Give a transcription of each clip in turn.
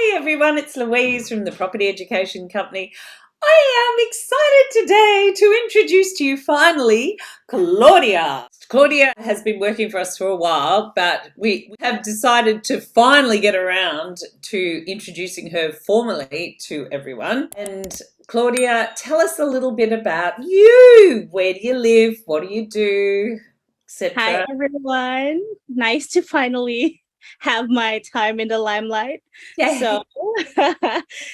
Hey everyone, it's Louise from the Property Education Company. I am excited today to introduce to you finally Claudia. Claudia has been working for us for a while, but we have decided to finally get around to introducing her formally to everyone. And Claudia, tell us a little bit about you. Where do you live? What do you do? Hi, Etc. everyone. Nice to finally have my time in the limelight. Yeah. So,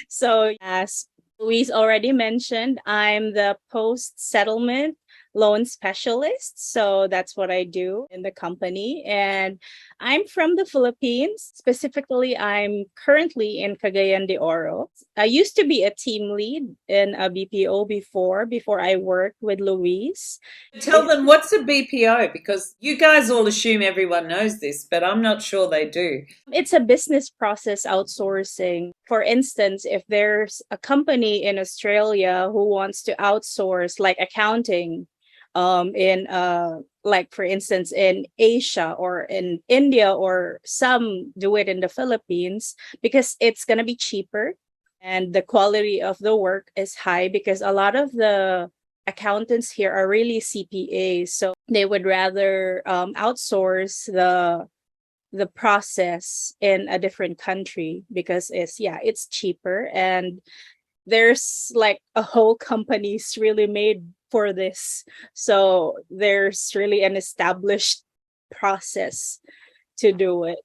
so as Louise already mentioned, I'm the post-settlement loan specialist. So that's what I do in the company. And I'm from the Philippines. Specifically, I'm currently in Cagayan de Oro. I used to be a team lead in a BPO before I worked with Louise. Tell them what's a BPO because you guys all assume everyone knows this, but I'm not sure they do. It's a business process outsourcing. For instance, if there's a company in Australia who wants to outsource like accounting in like for instance in Asia or in India, or some do it in the Philippines because it's going to be cheaper and the quality of the work is high, because a lot of the accountants here are really CPAs, so they would rather outsource the process in a different country because it's cheaper, and there's like a whole company's really made for this, so there's really an established process to do it.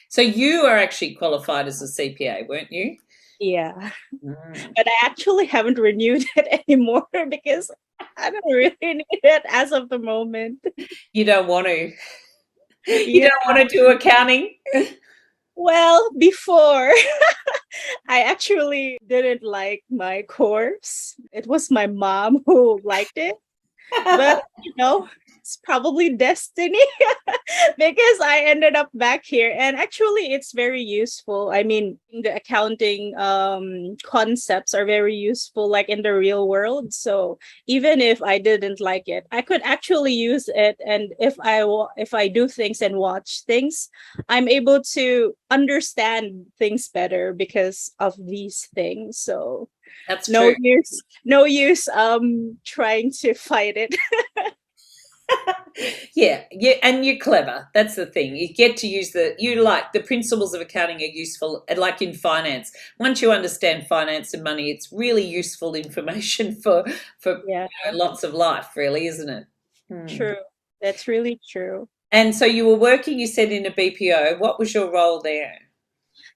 So you are actually qualified as a CPA, weren't you? Yeah, Mm. but I actually haven't renewed it anymore because I don't really need it as of the moment. You don't want to. You Yeah, don't want to do accounting. well, before I actually didn't like my course. It was my mom who liked it, but it's probably destiny because I ended up back here, and actually it's very useful. I mean, the accounting concepts are very useful like in the real world. So even if I didn't like it, I could actually use it, and if I do things and watch things, I'm able to understand things better because of these things. So That's no true. use no use trying to fight it. Yeah, yeah, and you're clever. That's the thing. You get to use the principles of accounting are useful, and like in finance. Once you understand finance and money, it's really useful information for Yeah, lots of life, really, isn't it? Hmm. true. That's really true. And so you were working, you said, in a BPO. What was your role there?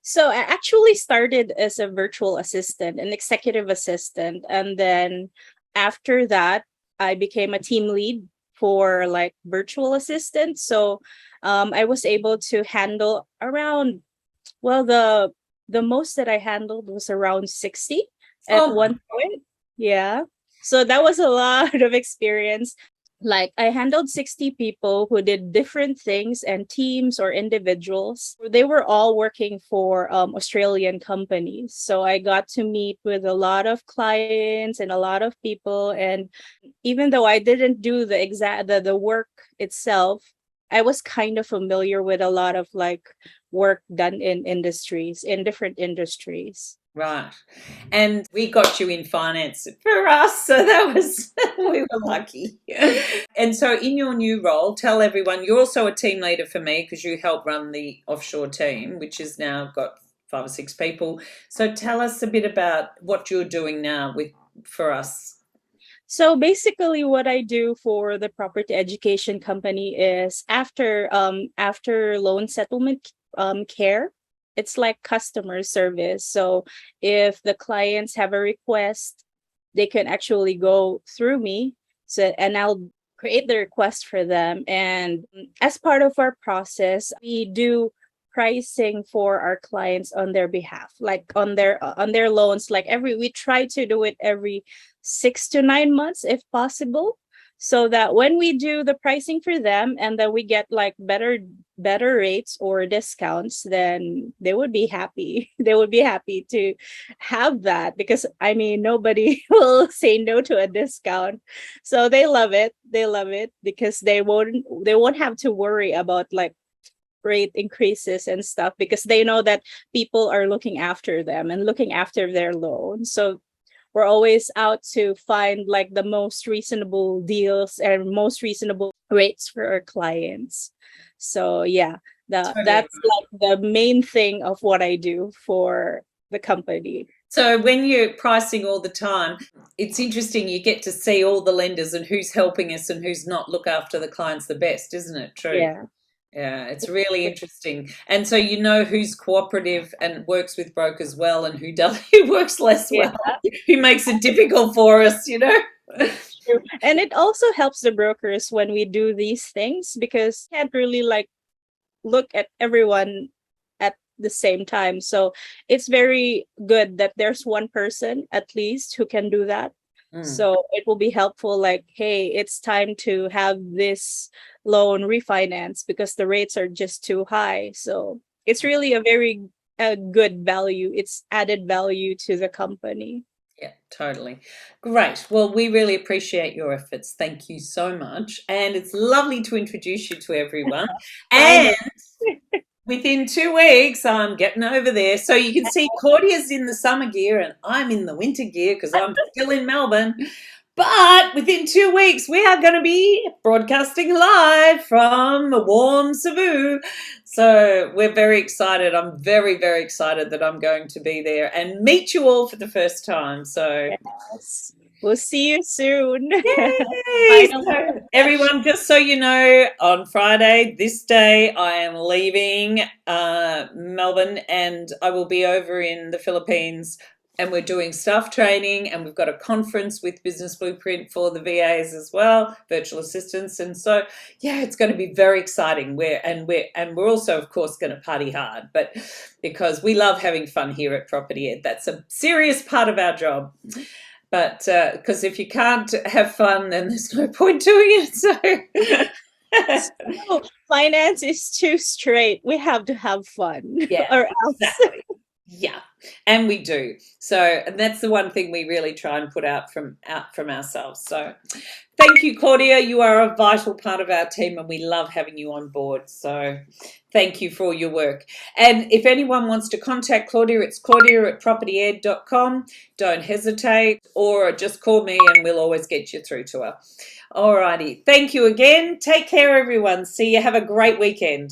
So I actually started as a virtual assistant, an executive assistant, and then after that, I became a team lead for like virtual assistant. So I was able to handle around, well, the most that I handled was around 60 at Oh, one point. Yeah. So that was a lot of experience. Like I handled 60 people who did different things, and teams or individuals. They were all working for Australian companies. So I got to meet with a lot of clients and a lot of people. And even though I didn't do the work itself, I was kind of familiar with a lot of like work done in industries, in different industries. right. And we got you in finance for us, so that was we were lucky. And so in your new role, tell everyone you're also a team leader for me because you help run the offshore team, which has now got 5 or 6 people. So tell us a bit about what you're doing now with for us. So basically what I do for the property education company is after loan settlement care, it's like customer service. So if the clients have a request, they can actually go through me. So and I'll create the request for them. And as part of our process, we do pricing for our clients on their behalf, like on their loans. Like every we try to do it every 6 to 9 months if possible, so that when we do the pricing for them and then we get like better rates or discounts, then they would be happy. They would be happy to have that, because I mean nobody will say no to a discount. So they love it, because they won't have to worry about like rate increases and stuff, because they know that people are looking after them and looking after their loan. So we're always out to find like the most reasonable deals and most reasonable rates for our clients. So yeah, Totally. that's like the main thing of what I do for the company. So when you're pricing all the time, it's interesting. You get to see all the lenders and who's helping us and who's not look after the clients the best, isn't it? True. Yeah. Yeah, it's really interesting. And so you know who's cooperative and works with brokers well and who does who works less Yeah. well, who makes it difficult for us, you know? True. And it also helps the brokers when we do these things, because you can't really like look at everyone at the same time. So it's very good that there's one person at least who can do that. Mm, So it will be helpful, like, hey, it's time to have this loan refinance because the rates are just too high. So it's really a very good value. It's added value to the company. yeah, totally. Great. Well, we really appreciate your efforts. Thank you so much. And it's lovely to introduce you to everyone. And Finally. within 2 weeks, I'm getting over there. So you can see Claudia's in the summer gear and I'm in the winter gear because I'm still in Melbourne. But within 2 weeks, we are going to be broadcasting live from a warm Cebu. So we're very excited. I'm very, very excited that I'm going to be there and meet you all for the first time. So Yes. We'll see you soon. yay! Final So touch. everyone, just so you know, on Friday, this day, I am leaving Melbourne and I will be over in the Philippines and we're doing staff training and we've got a conference with Business Blueprint for the VAs as well, virtual assistants. And so, yeah, it's going to be very exciting. We're also, of course, going to party hard, but because we love having fun here at Property Ed, that's a serious part of our job. But because if you can't have fun, then there's no point doing it. So, So finance is too straight. We have to have fun yeah, or else. exactly. Yeah, and we do. So, and that's the one thing we really try and put out from ourselves. So, thank you, Claudia. You are a vital part of our team, and we love having you on board. So, thank you for all your work. And if anyone wants to contact Claudia, it's claudia@propertyed.com. Don't hesitate, or just call me, and we'll always get you through to her. All righty. Thank you again. Take care, everyone. See you. Have a great weekend.